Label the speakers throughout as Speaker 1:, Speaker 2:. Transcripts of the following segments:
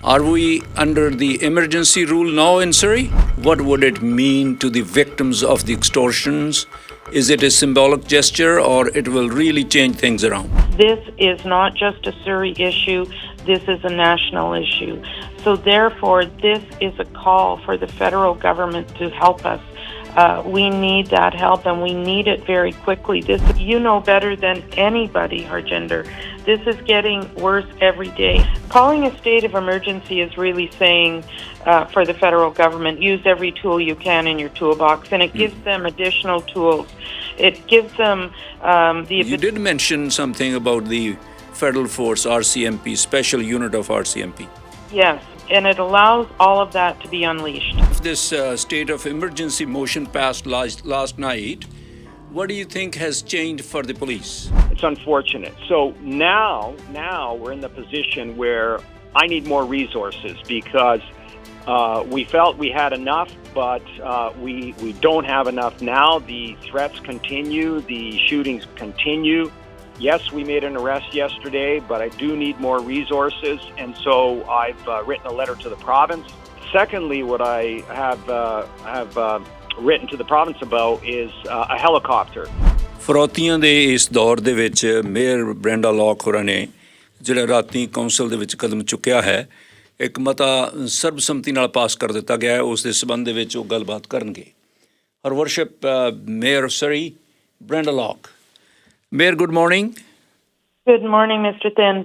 Speaker 1: Are we under the emergency rule now in Surrey? What would it mean to the victims of the extortions? Is it a symbolic gesture or it will really change things around?
Speaker 2: This is not just a Surrey issue, this is a national issue. So therefore, this is a call for the federal government to help us. We need that help, and we need it very quickly. This, you know better than anybody, Harjinder. This is getting worse every day. Calling a state of emergency is really saying for the federal government, use every tool you can in your toolbox, and it gives them additional tools. It gives them
Speaker 1: You did mention something about the federal force, RCMP, special unit of RCMP.
Speaker 2: Yes, and it allows all of that to be unleashed.
Speaker 1: If this state of emergency motion passed last night, what do you think has changed for the police?
Speaker 3: It's unfortunate. So now we're in the position where I need more resources because we felt we had enough, but we don't have enough now. The threats continue, the shootings continue. Yes, we made an arrest yesterday, but I do need more resources, and so I've written a letter to the province. Secondly, what I have written to the province about is a helicopter.
Speaker 1: ਫਰੌਤੀਆਂ ਦੇ ਇਸ ਦੌਰ ਦੇ ਵਿੱਚ mayor Brenda lock ਹੋਰਾਂ ਨੇ ਜਿਹੜਾ ਰਾਤੀ council ਦੇ ਵਿੱਚ ਕਦਮ ਚੁੱਕਿਆ ਹੈ, ਇੱਕ ਮਤਾ ਸਰਬਸੰਮਤੀ ਨਾਲ ਪਾਸ ਕਰ ਦਿੱਤਾ ਗਿਆ ਹੈ। ਉਸ ਦੇ ਸਬੰਧ ਦੇ ਵਿੱਚ ਉਹ ਗੱਲਬਾਤ ਕਰਨਗੇ। Her Worship Mayor of Surrey, Brenda Locke. Mayor, good morning.
Speaker 2: Good morning, Mr. Thind.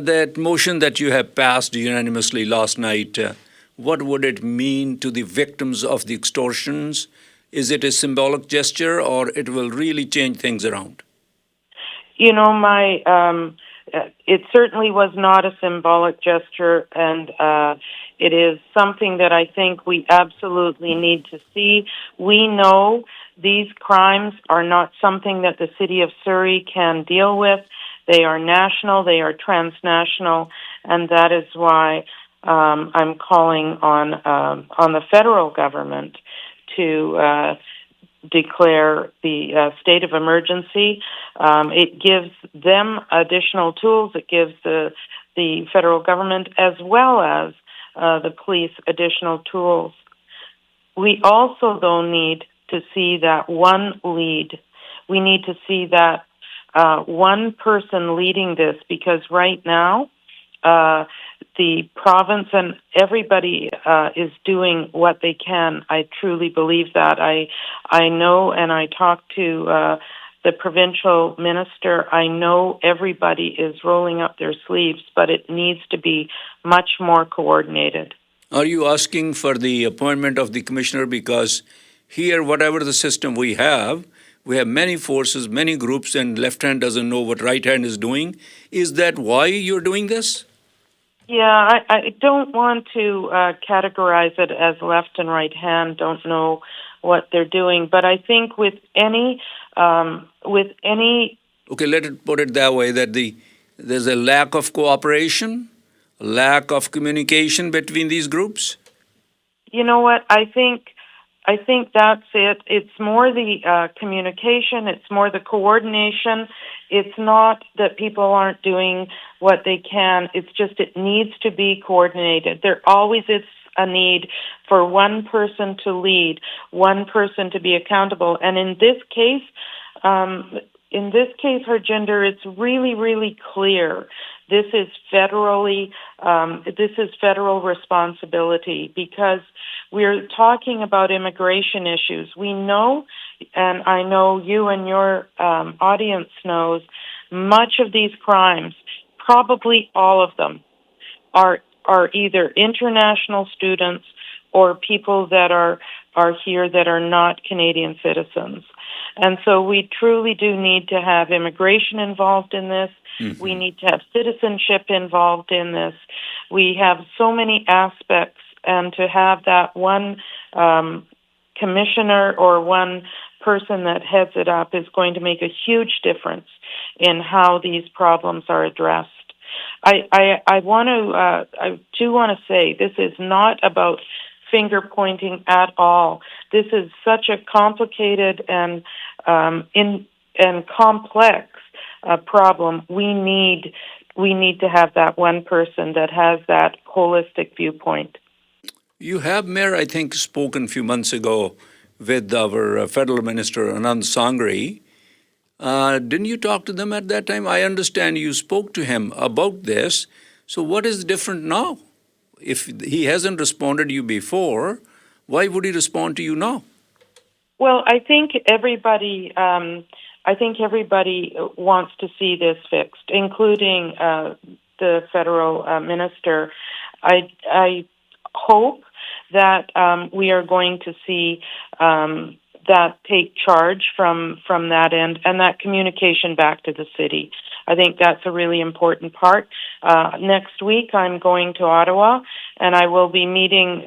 Speaker 1: That motion that you have passed unanimously last night, what would it mean to the victims of the extortions? Is it a symbolic gesture or it will really change things around?
Speaker 2: You know, it certainly was not a symbolic gesture, and it is something that I think we absolutely need to see. We know these crimes are not something that the city of Surrey can deal with. They are national, they are transnational, and that is why I'm calling on the federal government to declare the state of emergency. It gives them additional tools. It gives the federal government as well as the police additional tools. We also, though, need to see that one lead. We need to see that one person leading this, because right now the province and everybody is doing what they can. I truly believe that. I know, and I talked to the provincial minister. I know everybody is rolling up their sleeves, but it needs to be much more coordinated.
Speaker 1: Are you asking for the appointment of the commissioner? Because here, whatever the system we have many forces, many groups, and left hand doesn't know what right hand is doing. Is that why you're doing this?
Speaker 2: Yeah, I don't want to categorize it as left and right hand, don't know what they're doing. But I think with any
Speaker 1: Okay, let it put it that way, that there's a lack of cooperation, lack of communication between these groups?
Speaker 2: You know what? I think that's it. It's more the communication. It's more the coordination. It's not that people aren't doing what they can. It's just it needs to be coordinated. There always is a need for one person to lead, one person to be accountable. And in this case, Harjinder, it's really, really clear. This is federal responsibility, because we're talking about immigration issues. We know, and I know you and your audience knows, much of these crimes, probably all of them, are either international students or people that are here that are not Canadian citizens. And so we truly do need to have immigration involved in this. Mm-hmm. We need to have citizenship involved in this. We have so many aspects, and to have that one commissioner or one person that heads it up is going to make a huge difference in how these problems are addressed. I do want to say this is not about finger pointing at all. This is such a complicated and complex problem. We need we need to have that one person that has that holistic viewpoint.
Speaker 1: You have, Mayor, I think, spoken a few months ago with our federal minister, Anand Sangri. Didn't you talk to them at that time? I understand you spoke to him about this. So what is different now? If he hasn't responded to you before, why would he respond to you now?
Speaker 2: Well, I think everybody wants to see this fixed, including the federal minister. I hope that we are going to see that take charge from that end and that communication back to the city. I think that's a really important part. Next week, I'm going to Ottawa, and I will be meeting.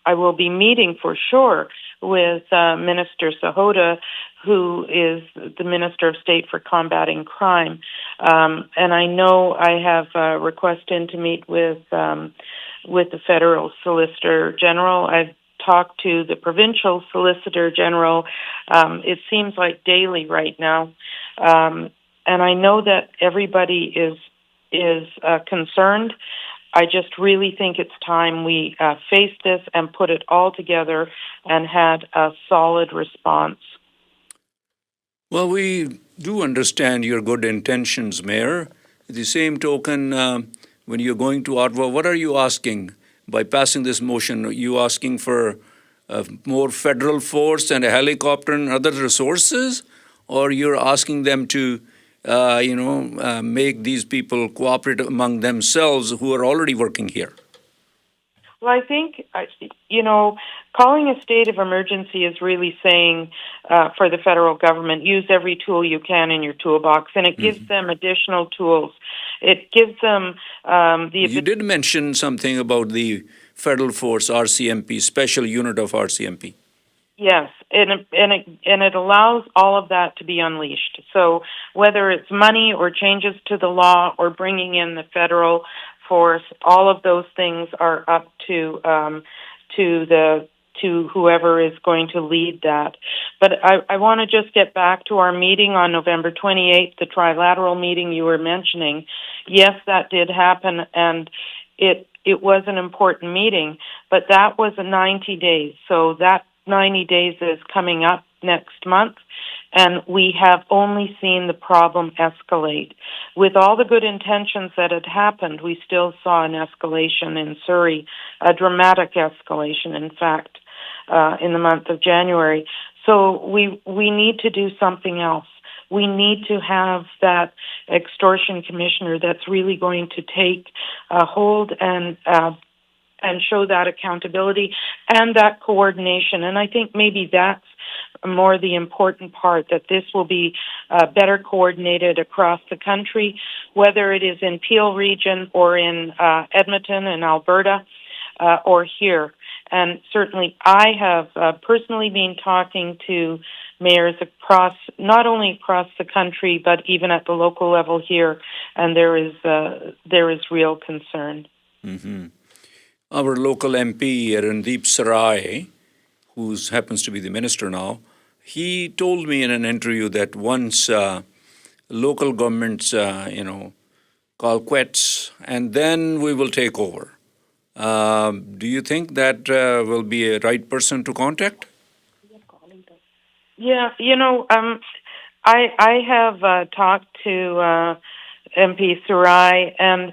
Speaker 2: I will be meeting for sure with Minister Sahota, who is the Minister of State for Combating Crime. And I know I have requested to meet with the Federal Solicitor General. I've talked to the Provincial Solicitor General. It seems like daily right now. And I know that everybody is concerned. I just really think it's time we face this and put it all together and had a solid response.
Speaker 1: Well, we do understand your good intentions, Mayor. At the same token, when you're going to Ottawa, what are you asking by passing this motion? Are you asking for more federal force and a helicopter and other resources? Or you're asking them to make these people cooperate among themselves who are already working here?
Speaker 2: Well, I think, calling a state of emergency is really saying for the federal government, use every tool you can in your toolbox, and it gives them additional tools. It gives them
Speaker 1: You did mention something about the federal force, RCMP, special unit of RCMP.
Speaker 2: Yes, and it allows all of that to be unleashed. So whether it's money or changes to the law or bringing in the federal force, all of those things are up to whoever is going to lead that. But I want to just get back to our meeting on November 28th, the trilateral meeting you were mentioning. Yes, that did happen, and it was an important meeting, but that was 90 days. So that 90 days is coming up next month, and we have only seen the problem escalate. With all the good intentions that had happened, we still saw an escalation in Surrey, a dramatic escalation, in fact, in the month of January. So we need to do something else. We need to have that extortion commissioner that's really going to take a hold and show that accountability and that coordination. And I think maybe that's more the important part, that this will be better coordinated across the country, whether it is in Peel region or in Edmonton and Alberta or here. And certainly I have personally been talking to mayors across, not only across the country, but even at the local level here, and there is real concern.
Speaker 1: Mm-hmm. Our local MP, Randeep Sarai, who happens to be the minister now, he told me in an interview that once local governments, call quits, and then we will take over. Do you think that will be a right person to contact?
Speaker 2: Yeah, I have talked to MP Sarai, and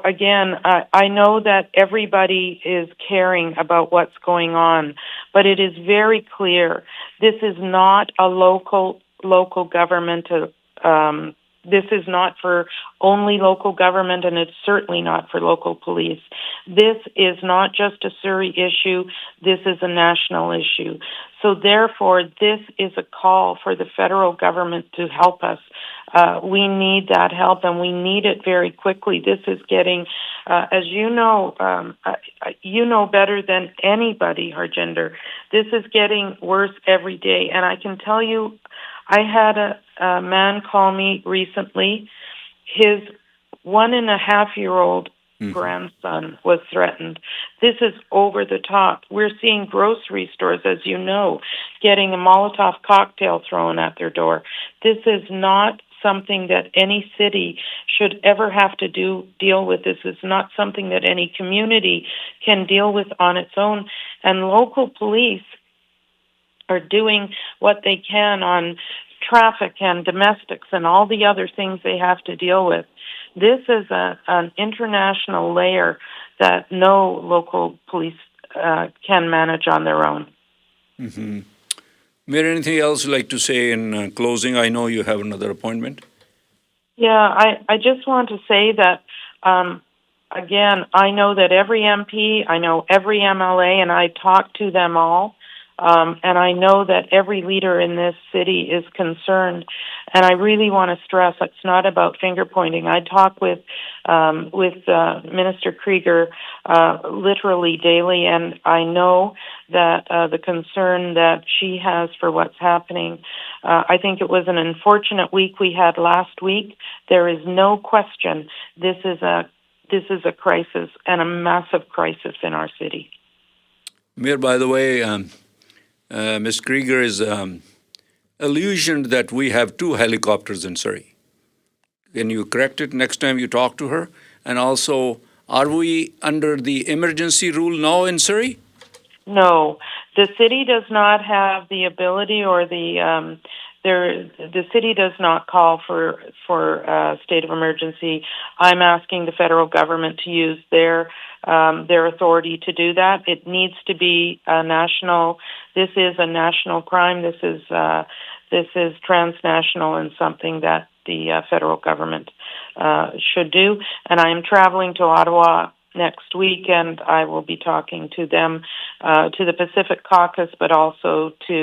Speaker 2: again, I know that everybody is caring about what's going on, but it is very clear this is not a local government. This is not for only local government, and it's certainly not for local police. This is not just a Surrey issue. This is a national issue. So therefore, this is a call for the federal government to help us. We need that help, and we need it very quickly. This is getting, as you know better than anybody, Harjinder, this is getting worse every day. And I can tell you, I had a man call me recently. His 1.5-year-old grandson was threatened. This is over the top. We're seeing grocery stores, as you know, getting a Molotov cocktail thrown at their door. This is not something that any city should ever have to deal with. This is not something that any community can deal with on its own. And local police are doing what they can on traffic and domestics and all the other things they have to deal with. This is an international layer that no local police can manage on their own.
Speaker 1: Mm-hmm. Mayor, anything else you'd like to say in closing? I know you have another appointment.
Speaker 2: Yeah, I just want to say that, again, I know that every MP, I know every MLA, and I talk to them all. And I know that every leader in this city is concerned. And I really want to stress it's not about finger pointing. I talk with Minister Krieger literally daily, and I know that the concern that she has for what's happening. I think it was an unfortunate week we had last week. There is no question this is a crisis, and a massive crisis in our city.
Speaker 1: Mayor, by the way, Ms. Krieger is illusioned that we have 2 helicopters in Surrey. Can you correct it next time you talk to her? And also, are we under the emergency rule now in Surrey?
Speaker 2: No, the city does not have the ability, or the city does not call for state of emergency. I'm asking the federal government to use their authority to do that. It needs to be a national. This is a national crime. This is transnational, and something that the federal government should do. And I am traveling to Ottawa next week, and I will be talking to them, to the Pacific Caucus, but also to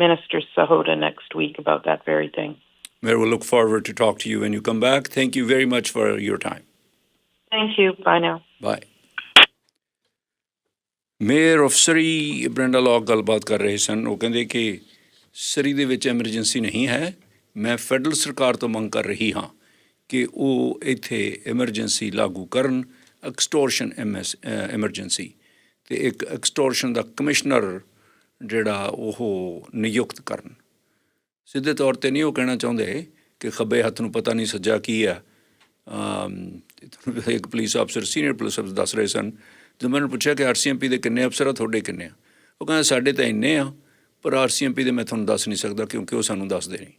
Speaker 2: Minister Sahota next week about that very thing.
Speaker 1: Mayor, we'll look forward to talk to you when you come back. Thank you very much for your time.
Speaker 2: Thank you. Bye now.
Speaker 1: Bye. Mayor of Surrey, Brenda Locke ਗੱਲਬਾਤ ਕਰ ਰਹੇ ਸਨ। ਉਹ ਕਹਿੰਦੇ ਕਿ ਸਰੀ ਦੇ ਵਿੱਚ emergency ਨਹੀਂ ਹੈ। ਮੈਂ ਫੈਡਰਲ ਸਰਕਾਰ ਤੋਂ ਮੰਗ ਕਰ ਰਹੀ ਹਾਂ ਕਿ ਉਹ ਇੱਥੇ ਐਮਰਜੈਂਸੀ ਲਾਗੂ ਕਰਨ, ਐਕਸਟੋਰਸ਼ਨ ਐਮਰਜੈਂਸੀ, ਅਤੇ ਇੱਕ ਐਕਸਟੋਰਸ਼ਨ ਦਾ ਕਮਿਸ਼ਨਰ ਜਿਹੜਾ ਉਹ ਨਿਯੁਕਤ ਕਰਨ। ਸਿੱਧੇ ਤੌਰ 'ਤੇ ਨਹੀਂ ਉਹ ਕਹਿਣਾ ਚਾਹੁੰਦੇ ਕਿ ਖੱਬੇ ਹੱਥ ਨੂੰ ਪਤਾ ਨਹੀਂ ਸੱਜਾ ਕੀ ਆ। ਇੱਕ ਪੁਲਿਸ ਅਫਸਰ, ਸੀਨੀਅਰ ਪੁਲਿਸ ਅਫਸਰ ਦੱਸ ਰਹੇ ਸਨ, ਜਦੋਂ ਮੈਂ ਉਹਨੂੰ ਪੁੱਛਿਆ ਕਿ RCMP ਦੇ ਕਿੰਨੇ ਅਫਸਰ ਆ, ਤੁਹਾਡੇ ਕਿੰਨੇ ਆ? ਉਹ ਕਹਿੰਦਾ ਸਾਡੇ ਤਾਂ ਇੰਨੇ ਆ, ਪਰ RCMP ਦੇ ਮੈਂ ਤੁਹਾਨੂੰ ਦੱਸ ਨਹੀਂ ਸਕਦਾ ਕਿਉਂਕਿ ਉਹ ਸਾਨੂੰ ਦੱਸਦੇ ਨਹੀਂ।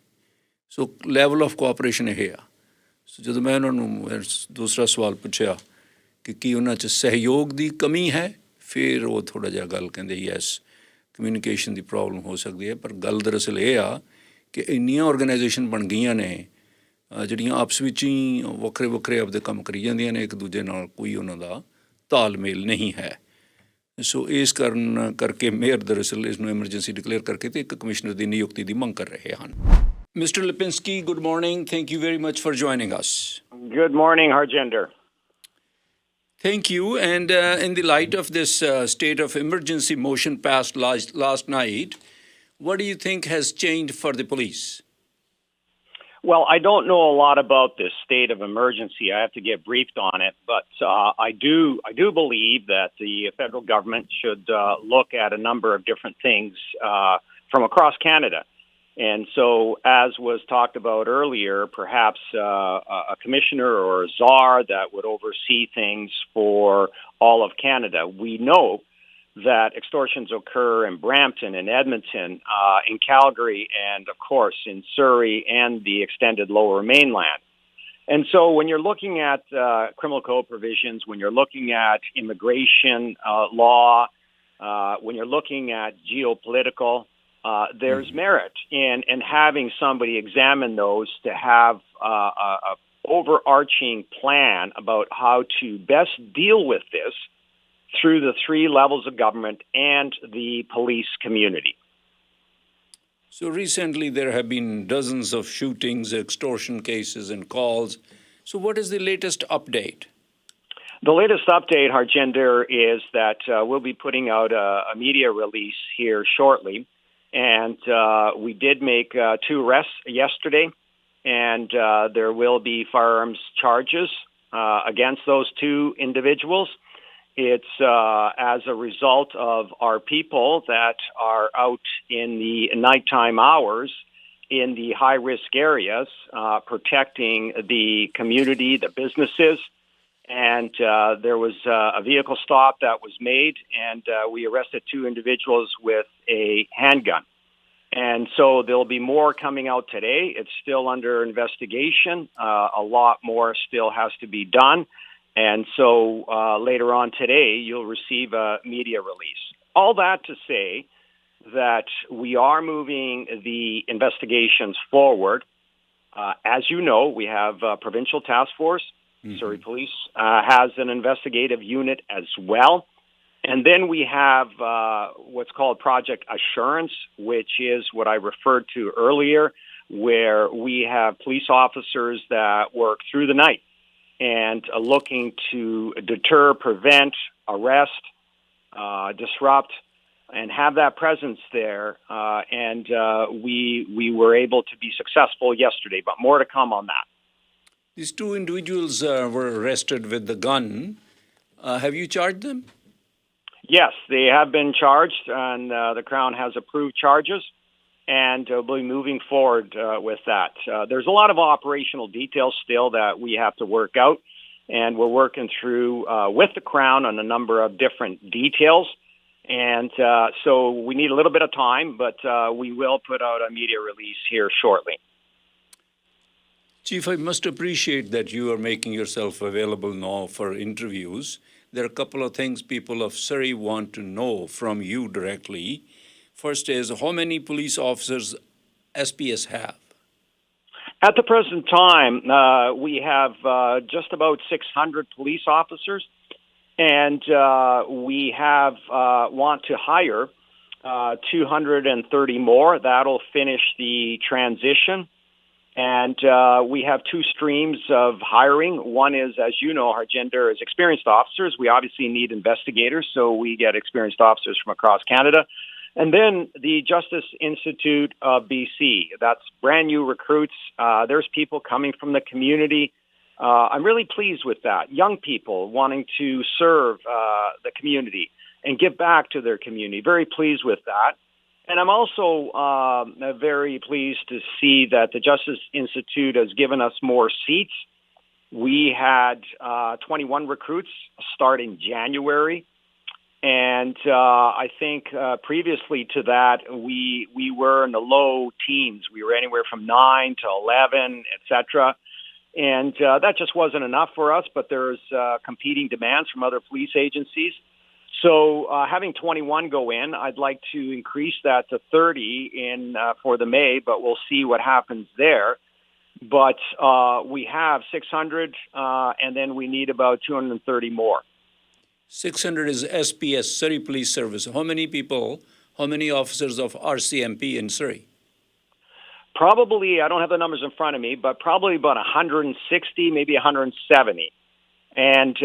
Speaker 1: ਸੋ ਲੈਵਲ ਆਫ ਕੋਆਪਰੇਸ਼ਨ ਇਹ ਆ। ਸੋ ਜਦੋਂ ਮੈਂ ਉਹਨਾਂ ਨੂੰ ਦੂਸਰਾ ਸਵਾਲ ਪੁੱਛਿਆ ਕਿ ਕੀ ਉਹਨਾਂ 'ਚ ਸਹਿਯੋਗ ਦੀ ਕਮੀ ਹੈ, ਫਿਰ ਉਹ ਥੋੜ੍ਹਾ ਜਿਹਾ ਗੱਲ ਕਹਿੰਦੇ ਯੈਸ, ਕਮਿਊਨੀਕੇਸ਼ਨ ਦੀ ਪ੍ਰੋਬਲਮ ਹੋ ਸਕਦੀ ਹੈ। ਪਰ ਗੱਲ ਦਰਅਸਲ ਇਹ ਆ ਕਿ ਇੰਨੀਆਂ ਆਰਗੇਨਾਈਜੇਸ਼ਨ ਬਣ ਗਈਆਂ ਨੇ ਜਿਹੜੀਆਂ ਆਪਸ ਵਿੱਚ ਹੀ ਵੱਖਰੇ ਵੱਖਰੇ ਆਪਦੇ ਕੰਮ ਕਰੀ ਜਾਂਦੀਆਂ ਨੇ, ਇੱਕ ਦੂਜੇ ਨਾਲ ਕੋਈ ਉਹਨਾਂ ਦਾ ਤਾਲਮੇਲ ਨਹੀਂ ਹੈ। ਸੋ ਇਸ ਕਾਰਨ ਕਰਕੇ ਮੇਅਰ ਦਰਅਸਲ ਇਸ ਨੂੰ ਐਮਰਜੈਂਸੀ ਡਿਕਲੇਅਰ ਕਰਕੇ ਅਤੇ ਇੱਕ ਕਮਿਸ਼ਨਰ ਦੀ ਨਿਯੁਕਤੀ ਦੀ ਮੰਗ ਕਰ ਰਹੇ ਹਨ। Mr. Lipinski, good morning. Thank you very much for joining us.
Speaker 3: Good morning, Harjinder.
Speaker 1: Thank you. And in the light of this state of emergency motion passed last night, what do you think has changed for the police?
Speaker 3: Well, I don't know a lot about this state of emergency. I have to get briefed on it, but I do believe that the federal government should look at a number of different things from across Canada. And so, as was talked about earlier, perhaps a commissioner or a czar that would oversee things for all of Canada. We know that extortions occur in Brampton and Edmonton, in Calgary, and of course in Surrey and the extended Lower Mainland. And so when you're looking at criminal code provisions, when you're looking at immigration law, when you're looking at geopolitical, there's merit in having somebody examine those to have a overarching plan about how to best deal with this through the 3 levels of government and the police community.
Speaker 1: So recently there have been dozens of shootings, extortion cases and calls. So what is the latest update?
Speaker 3: The latest update, Harjinder, is that we'll be putting out a media release here shortly. And we did make 2 arrests yesterday, and there will be firearms charges against those 2 individuals. It's as a result of our people that are out in the nighttime hours in the high-risk areas, protecting the community, the businesses. And there was a vehicle stop that was made, and we arrested 2 individuals with a handgun. And so there'll be more coming out today. It's still under investigation. A lot more still has to be done. And so later on today, you'll receive a media release. All that to say that we are moving the investigations forward. As you know, we have a provincial task force. Surrey Police has an investigative unit as well. And then we have what's called Project Assurance, which is what I referred to earlier, where we have police officers that work through the night and looking to deter, prevent, arrest, disrupt, and have that presence there. And we were able to be successful yesterday, but more to come on that.
Speaker 1: These 2 individuals were arrested with the gun. Have you charged them?
Speaker 3: Yes, they have been charged, and the Crown has approved charges, and we'll be moving forward with that. There's a lot of operational details still that we have to work out, and we're working through with the Crown on a number of different details. And so we need a little bit of time, but we will put out a media release here shortly.
Speaker 1: Chief, I must appreciate that you are making yourself available now for interviews. There are a couple of things people of Surrey want to know from you directly. First is, how many police officers SPS have?
Speaker 3: At the present time, we have just about 600 police officers, and we have want to hire 230 more. That'll finish the transition. And we have 2 streams of hiring. One is, as you know, Harjinder, is experienced officers. We obviously need investigators, so we get experienced officers from across Canada. And then the Justice Institute of BC. That's brand new recruits. There's people coming from the community. I'm really pleased with that. Young people wanting to serve the community and give back to their community. Very pleased with that. And I'm also very pleased to see that the Justice Institute has given us more seats. We had 21 recruits start in January. And I think previously to that, we were in the low teens. We were anywhere from 9 to 11, et cetera. And that just wasn't enough for us, but there's competing demands from other police agencies. So having 21 go in, I'd like to increase that to 30 for the May, but we'll see what happens there. But we have 600, and then we need about 230 more.
Speaker 1: 600 is SPS, Surrey Police Service. How many people, how many officers of RCMP in Surrey?
Speaker 3: Probably, I don't have the numbers in front of me, but probably about 160, maybe 170. And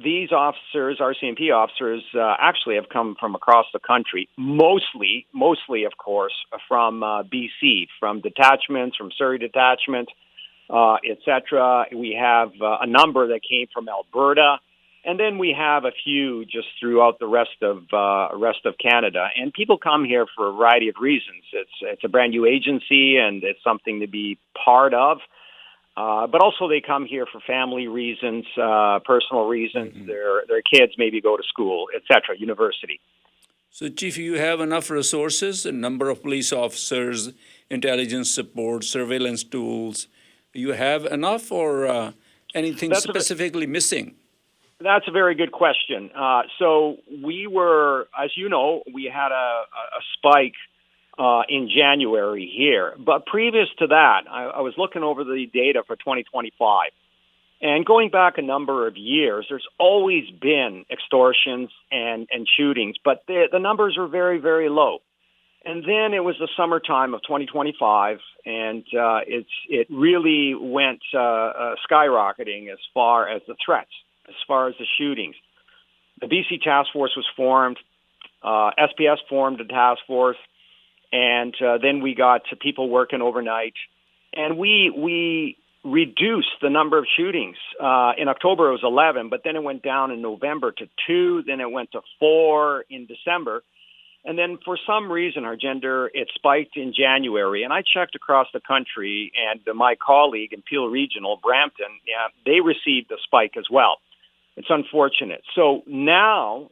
Speaker 3: these officers, RCMP officers, actually have come from across the country, mostly, of course, from BC, from detachments, from Surrey detachment, et cetera. We have a number that came from Alberta, and then we have a few just throughout the rest of Canada. And people come here for a variety of reasons. It's a brand new agency, and it's something to be part of. But also they come here for family reasons, personal reasons. Mm-hmm. Their kids maybe go to school, et cetera, university.
Speaker 1: So, Chief, you have enough resources, a number of police officers, intelligence support, surveillance tools. You have enough, or anything specifically missing?
Speaker 3: That's a very good question. So we were, as you know, we had a spike in January here. But previous to that, I was looking over the data for 2025. And going back a number of years, there's always been extortions and shootings, but the numbers were very, very low. And then it was the summertime of 2025, and it really went skyrocketing as far as the threats, as far as the shootings. The BC task force was formed. SPS formed a task force. And then we got to people working overnight, and we reduced the number of shootings. In October, it was 11, but then it went down in November to 2, then it went to 4 in December. And then for some reason, Harjinder, it spiked in January. And I checked across the country, and my colleague in Peel Regional, Brampton, they received a spike as well. It's unfortunate. So now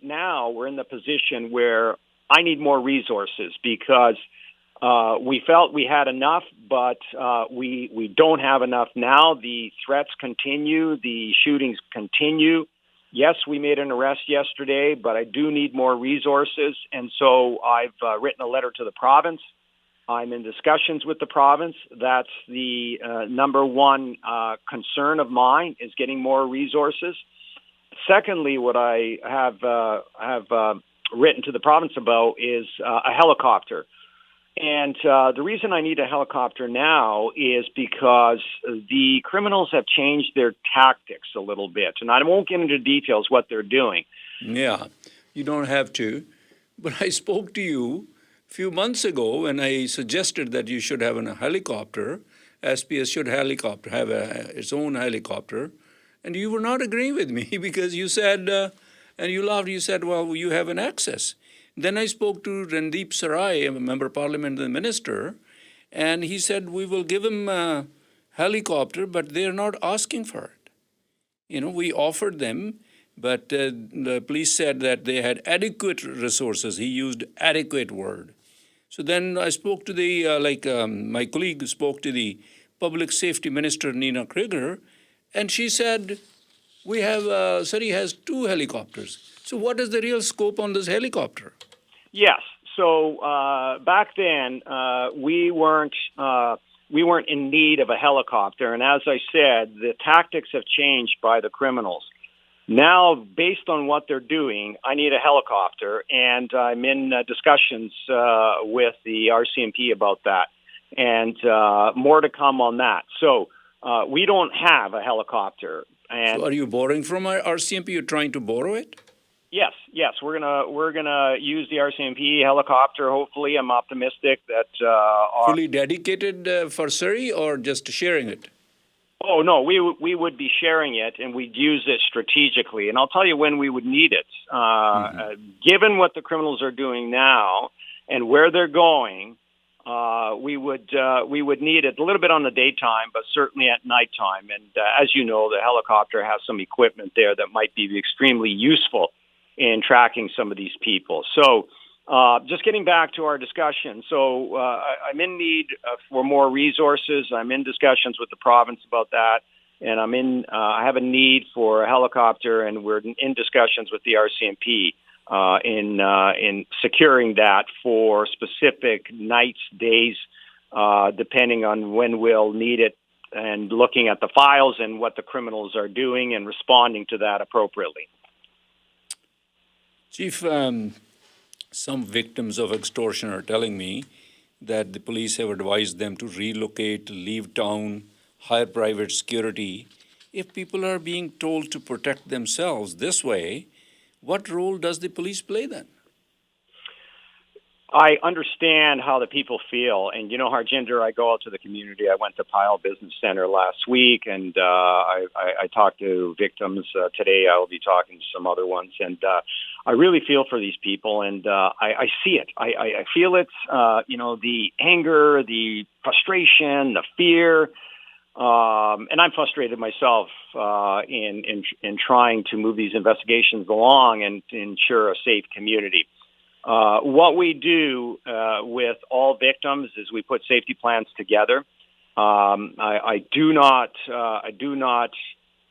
Speaker 3: we're in the position where I need more resources because we felt we had enough, but we don't have enough now. The threats continue. The shootings continue. Yes, we made an arrest yesterday, but I do need more resources. And so I've written a letter to the province. I'm in discussions with the province. That's the number one concern of mine, is getting more resources. Secondly, what I have written to the province about is a helicopter. And the reason I need a helicopter now is because the criminals have changed their tactics a little bit. And I won't get into details what they're doing.
Speaker 1: Yeah, you don't have to. But I spoke to you a few months ago when I suggested that you should have a helicopter. SPS should have its own helicopter. And you were not agreeing with me because you said, and you laughed, you said, well, you have an access. Then I spoke to Randeep Sarai, a member of parliament and the minister, and he said, we will give him a helicopter, but they're not asking for it. You know, we offered them, but the police said that they had adequate resources. He used adequate word. So then I spoke to my colleague spoke to the public safety minister, Nina Krieger, and she said, Surrey has 2 helicopters. So what is the real scope on this helicopter?
Speaker 3: Yes. So back then, we weren't in need of a helicopter. And as I said, the tactics have changed by the criminals. Now, based on what they're doing, I need a helicopter. And I'm in discussions with the RCMP about that. And more to come on that. So we don't have a helicopter. And
Speaker 1: so are you borrowing from our RCMP? You're trying to borrow it?
Speaker 3: Yes. We're gonna use the RCMP helicopter. Hopefully, I'm optimistic that
Speaker 1: fully dedicated for Surrey, or just sharing it?
Speaker 3: Oh no, we would be sharing it, and we'd use it strategically. And I'll tell you when we would need it. Given what the criminals are doing now and where they're going, we would need it a little bit on the daytime, but certainly at nighttime. And as you know, the helicopter has some equipment there that might be extremely useful in tracking some of these people. So just getting back to our discussion. So I'm in need for more resources. I'm in discussions with the province about that. And I have a need for a helicopter, and we're in discussions with the RCMP in securing that for specific nights, days, depending on when we'll need it, and looking at the files and what the criminals are doing and responding to that appropriately.
Speaker 1: Chief, some victims of extortion are telling me that the police have advised them to relocate, leave town, hire private security. If people are being told to protect themselves this way, what role does the police play then?
Speaker 3: I understand how the people feel. And, you know, Harjinder, I go out to the community. I went to Pyle Business Center last week, and I talked to victims. Today I will be talking to some other ones. And I really feel for these people, and I see it. I feel it, the anger, the frustration, the fear. And I'm frustrated myself in trying to move these investigations along and to ensure a safe community. What we do with all victims is we put safety plans together. I do not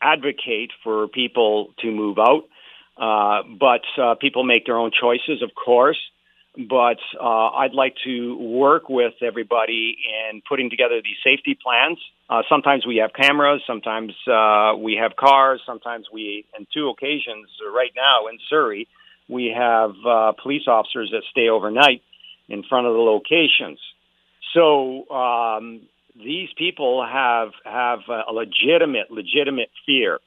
Speaker 3: advocate for people to move out, but people make their own choices, of course. But I'd like to work with everybody in putting together these safety plans. Sometimes we have cameras, sometimes we have cars, sometimes on 2 occasions right now in Surrey, we have police officers that stay overnight in front of the locations. So these people have a legitimate fear.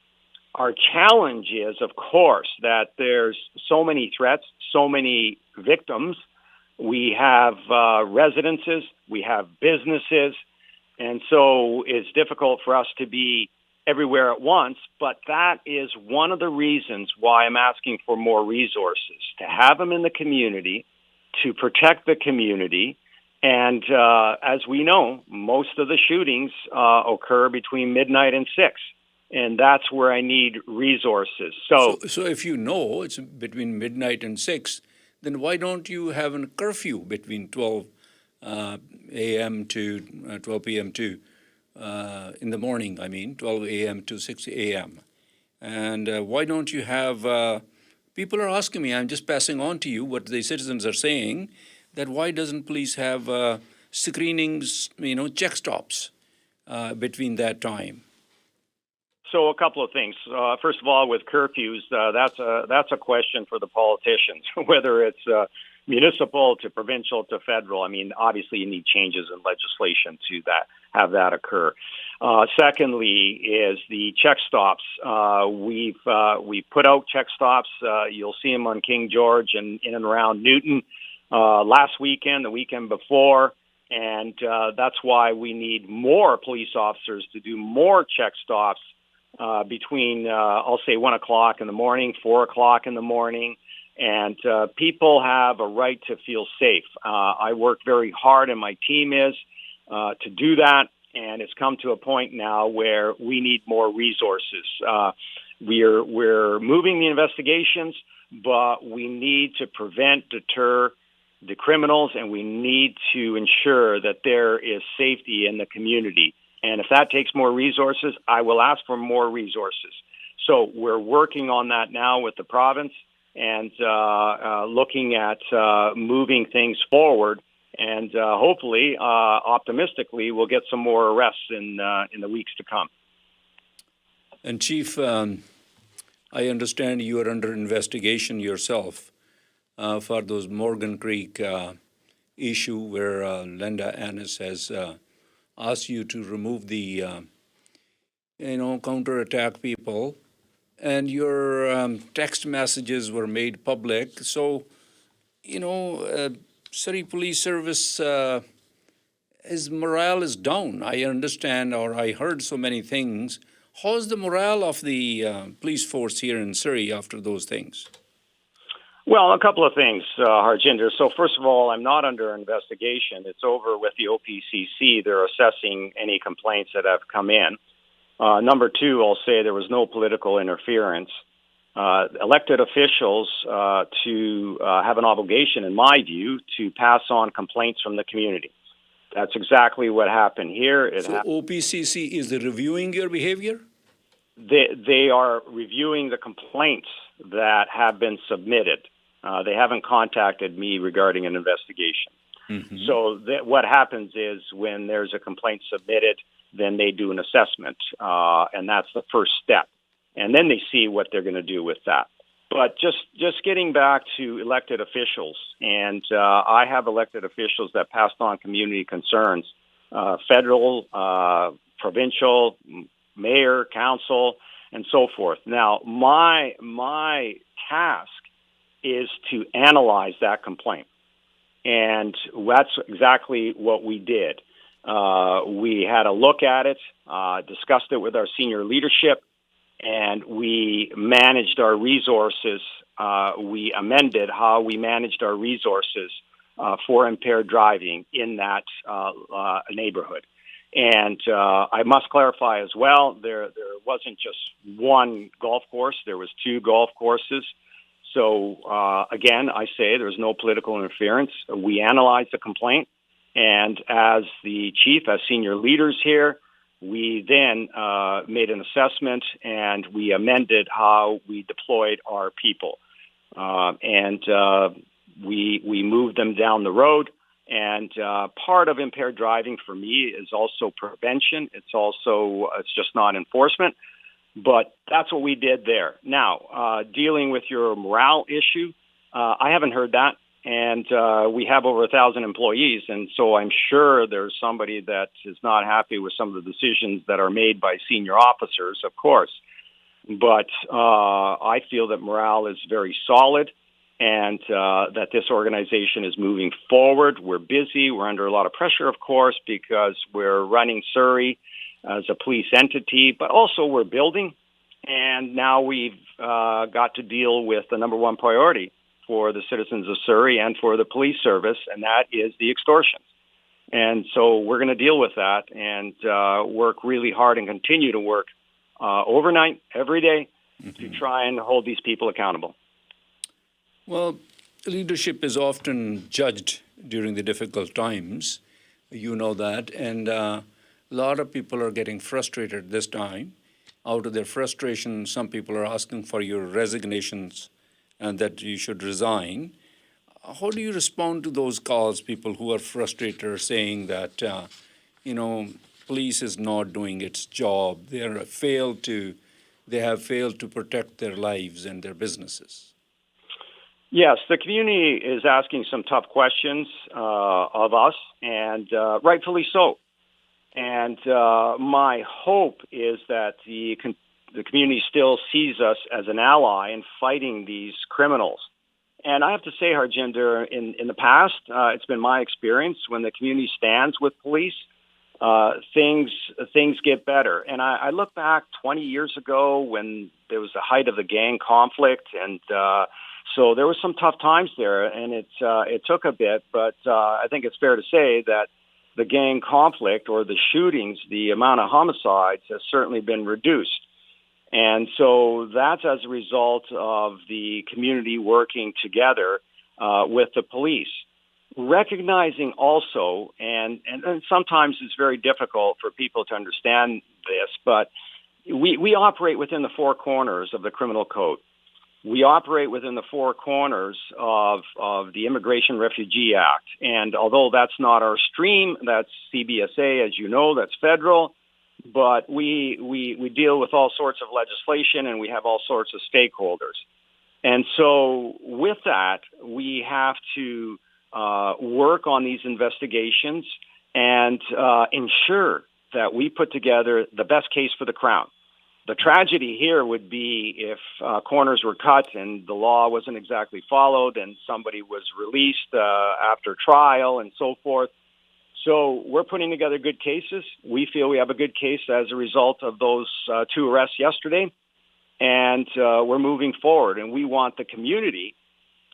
Speaker 3: Our challenge is, of course, that there's so many threats, so many victims. We have residences, we have businesses, and so it's difficult for us to be everywhere at once, but that is one of the reasons why I'm asking for more resources, to have them in the community, to protect the community. And as we know, most of the shootings occur between midnight and 6. And that's where I need resources.
Speaker 1: So if you know it's between midnight and 6, then why don't you have a curfew between 12 a.m. to 12 p.m. to in the morning, 12 a.m. to 6 a.m. And why don't you have, people are asking me, I'm just passing on to you what the citizens are saying, that why doesn't police have screenings, check stops between that time?
Speaker 3: So a couple of things. First of all, with curfews, that's a question for the politicians, whether it's municipal to provincial to federal. Obviously, you need changes in legislation to have that occur. Secondly, is the check stops. We've put out check stops. You'll see them on King George and in and around Newton last weekend, the weekend before. And that's why we need more police officers to do more check stops between, I'll say, 1 o'clock in the morning, 4 o'clock in the morning. And people have a right to feel safe. I work very hard, and my team is, to do that. And it's come to a point now where we need more resources. We're moving the investigations, but we need to prevent, deter the criminals, and we need to ensure that there is safety in the community. And if that takes more resources, I will ask for more resources. So we're working on that now with the province and looking at moving things forward. And hopefully, optimistically, we'll get some more arrests in the weeks to come.
Speaker 1: And Chief, I understand you are under investigation yourself for those Morgan Creek issue where Linda Annis has asked you to remove the, counterattack people, and your text messages were made public. So, Surrey Police Service, his morale is down. I understand, or I heard so many things. How's the morale of the police force here in Surrey after those things?
Speaker 3: Well, a couple of things, Harjinder. So first of all, I'm not under investigation. It's over with the OPCC. They're assessing any complaints that have come in. Number two, I'll say there was no political interference. Elected officials to have an obligation, in my view, to pass on complaints from the community. That's exactly what happened here.
Speaker 1: OPCC is reviewing your behavior?
Speaker 3: They are reviewing the complaints that have been submitted. They haven't contacted me regarding an investigation. Mm-hmm. So what happens is when there's a complaint submitted, then they do an assessment, and that's the first step. And then they see what they're going to do with that. But just getting back to elected officials, and I have elected officials that passed on community concerns, federal, provincial, mayor, council, and so forth. Now, my task is to analyze that complaint. And that's exactly what we did. We had a look at it, discussed it with our senior leadership, and we managed our resources. We amended how we managed our resources for impaired driving in that neighborhood. And I must clarify as well, there wasn't just one golf course. There was 2 golf courses. So, again, I say there's no political interference. We analyzed the complaint, and as the chief, as senior leaders here, we then made an assessment, and we amended how we deployed our people. And we moved them down the road. And part of impaired driving for me is also prevention. It's just not enforcement. But that's what we did there. Now, dealing with your morale issue, I haven't heard that. And we have over 1,000 employees. And so I'm sure there's somebody that is not happy with some of the decisions that are made by senior officers, of course. But I feel that morale is very solid and that this organization is moving forward. We're busy. We're under a lot of pressure, of course, because we're running Surrey as a police entity, but also we're building. And now we've got to deal with the number one priority, for the citizens of Surrey and for the police service, and that is the extortion. And so we're going to deal with that and work really hard and continue to work overnight, every day, to try and hold these people accountable.
Speaker 1: Well, leadership is often judged during the difficult times. You know that. And a lot of people are getting frustrated this time. Out of their frustration, some people are asking for your resignations and that you should resign. How do you respond to those calls, people who are frustrated are saying that, police is not doing its job. They have failed to protect their lives and their businesses?
Speaker 3: Yes, the community is asking some tough questions of us, and rightfully so. And my hope is that the community still sees us as an ally in fighting these criminals. And I have to say, Harjinder, in the past, it's been my experience when the community stands with police, things get better. And I look back 20 years ago when there was the height of the gang conflict, and so there was some tough times there, and it took a bit. But I think it's fair to say that the gang conflict or the shootings, the amount of homicides has certainly been reduced. And so that's as a result of the community working together with the police. Recognizing also, and sometimes it's very difficult for people to understand this, but we operate within the four corners of the criminal code. We operate within the four corners of the Immigration Refugee Act. And although that's not our stream, that's CBSA, as you know, that's federal. But we deal with all sorts of legislation, and we have all sorts of stakeholders. And so with that, we have to work on these investigations and ensure that we put together the best case for the Crown. The tragedy here would be if corners were cut and the law wasn't exactly followed and somebody was released after trial and so forth. So we're putting together good cases. We feel we have a good case as a result of those two arrests yesterday, and we're moving forward. And we want the community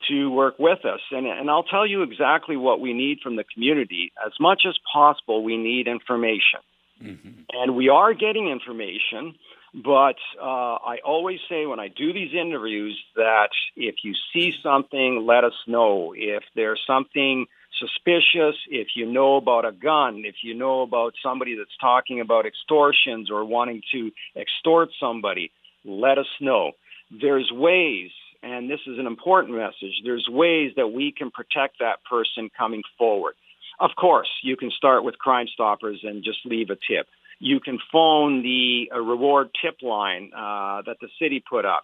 Speaker 3: to work with us. And I'll tell you exactly what we need from the community. As much as possible, we need information. Mm-hmm. And we are getting information, but I always say when I do these interviews that if you see something, let us know. If there's something suspicious, if you know about a gun, if you know about somebody that's talking about extortions or wanting to extort somebody, let us know. There's ways, and this is an important message, there's ways that we can protect that person coming forward. Of course, you can start with Crime Stoppers and just leave a tip. You can phone the reward tip line that the city put up.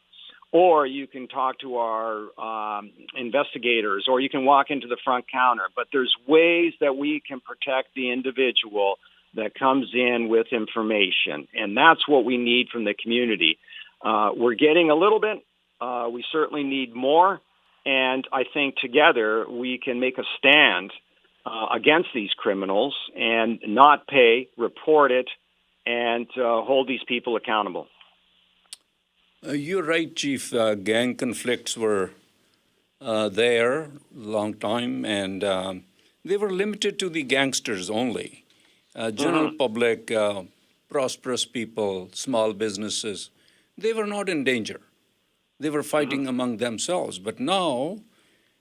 Speaker 3: Or you can talk to our investigators, or you can walk into the front counter. But there's ways that we can protect the individual that comes in with information. And that's what we need from the community. We're getting a little bit. We certainly need more. And I think together we can make a stand against these criminals and not pay, report it, and hold these people accountable.
Speaker 1: You're right, Chief. Gang conflicts were there a long time, and they were limited to the gangsters only. General public, prosperous people, small businesses, they were not in danger. They were fighting among themselves. But now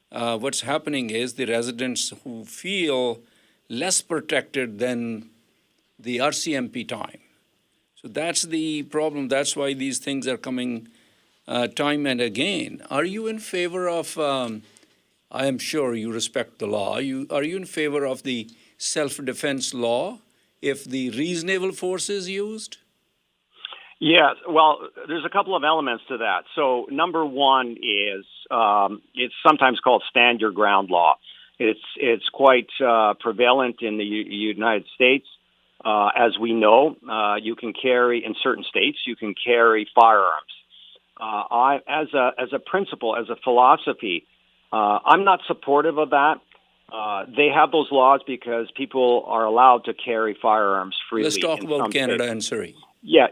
Speaker 1: what's happening is the residents who feel less protected than the RCMP time. So that's the problem. That's why these things are coming time and again. Are you in favor of, I am sure you respect the law, are you in favor of the self-defense law if the reasonable force is used?
Speaker 3: Yeah, well, there's a couple of elements to that. So number one is it's sometimes called stand your ground law. It's quite prevalent in the United States. As we know, you can carry, in certain states, you can carry firearms. As a principle, as a philosophy, I'm not supportive of that. They have those laws because people are allowed to carry firearms freely.
Speaker 1: Let's talk about Canada and Surrey.
Speaker 3: Yeah.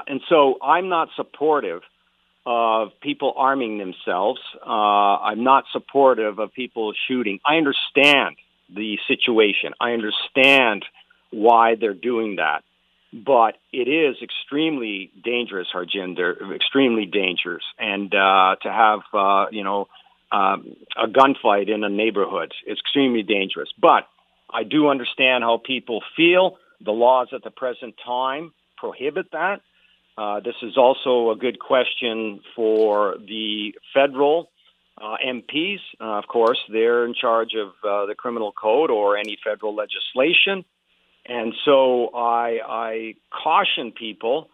Speaker 3: And so I'm not supportive of people arming themselves. I'm not supportive of people shooting. I understand the situation. I understand why they're doing that. But it is extremely dangerous, Harjinder, extremely dangerous. And to have, a gunfight in a neighborhood, it's extremely dangerous. But I do understand how people feel. The laws at the present time prohibit that. This is also a good question for the federal MPs. Of course, they're in charge of the criminal code or any federal legislation. And so I caution people,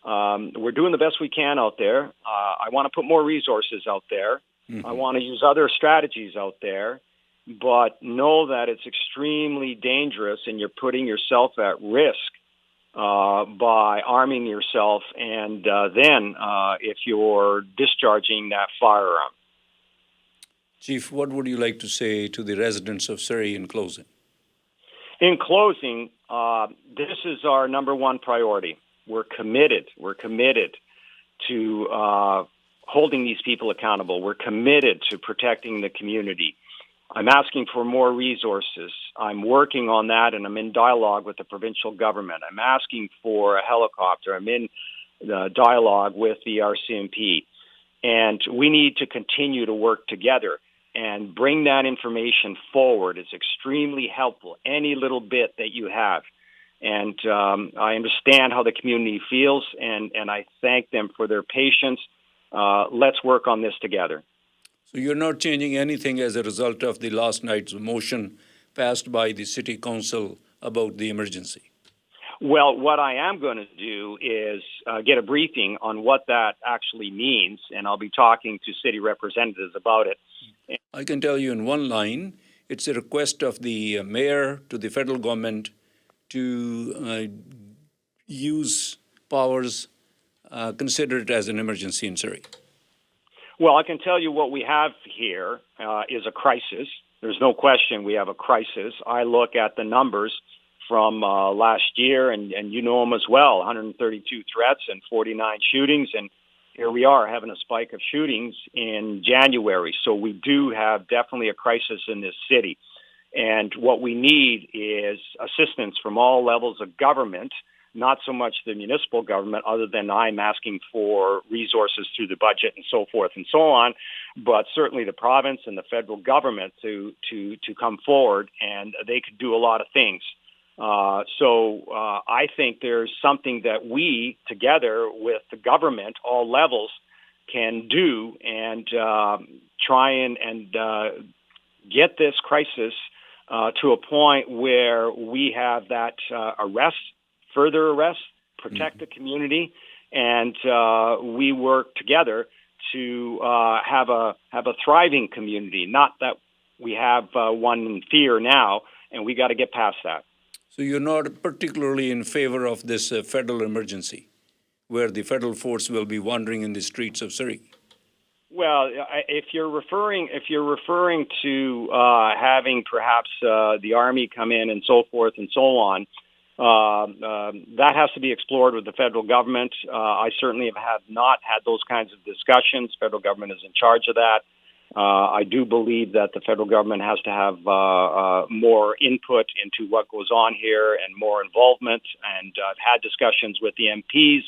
Speaker 3: we're doing the best we can out there. I want to put more resources out there. Mm-hmm. I want to use other strategies out there. But know that it's extremely dangerous and you're putting yourself at risk by arming yourself and then if you're discharging that firearm.
Speaker 1: Chief, what would you like to say to the residents of Surrey in closing?
Speaker 3: In closing, this is our number one priority. We're committed to holding these people accountable. We're committed to protecting the community. I'm asking for more resources. I'm working on that, and I'm in dialogue with the provincial government. I'm asking for a helicopter. I'm in dialogue with the RCMP. And we need to continue to work together and bring that information forward. It's extremely helpful, any little bit that you have. And I understand how the community feels, and I thank them for their patience. Let's work on this together.
Speaker 1: So you're not changing anything as a result of the last night's motion passed by the City Council about the emergency?
Speaker 3: Well, what I am going to do is get a briefing on what that actually means, and I'll be talking to city representatives about it.
Speaker 1: I can tell you in one line, it's a request of the mayor to the federal government to use powers considered as an emergency in Surrey.
Speaker 3: Well, I can tell you what we have here is a crisis. There's no question we have a crisis. I look at the numbers from last year, and you know them as well, 132 threats and 49 shootings, and here we are having a spike of shootings in January. So we do have definitely a crisis in this city. And what we need is assistance from all levels of government, not so much the municipal government, other than I'm asking for resources through the budget and so forth and so on, but certainly the province and the federal government to come forward, and they could do a lot of things. So I think there's something that we, together with the government, all levels, can do and try and get this crisis to a point where we have that further arrest, protect the community, and we work together to have a thriving community. Not that we have one in fear now, and we got to get past that.
Speaker 1: So you're not particularly in favor of this federal emergency, where the federal force will be wandering in the streets of Surrey? Well,
Speaker 3: if you're referring to having perhaps the Army come in and so forth and so on, that has to be explored with the federal government. I certainly have not had those kinds of discussions. Federal government is in charge of that. I do believe that the federal government has to have more input into what goes on here and more involvement. And I've had discussions with the MPs,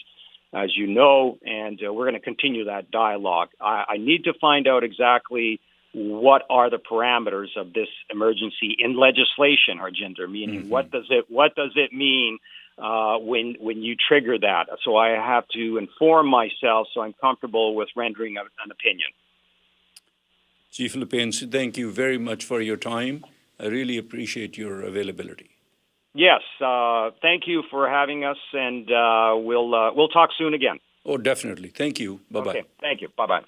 Speaker 3: as you know, and we're going to continue that dialogue. I need to find out exactly what are the parameters of this emergency in legislation, Harjinder, meaning what does it mean when you trigger that? So I have to inform myself so I'm comfortable with rendering an opinion.
Speaker 1: Chief Lipinski, thank you very much for your time. I really appreciate your availability.
Speaker 3: Yes, thank you for having us, and we'll talk soon again.
Speaker 1: Oh, definitely. Thank you. Bye-bye.
Speaker 3: Okay, thank you. Bye-bye.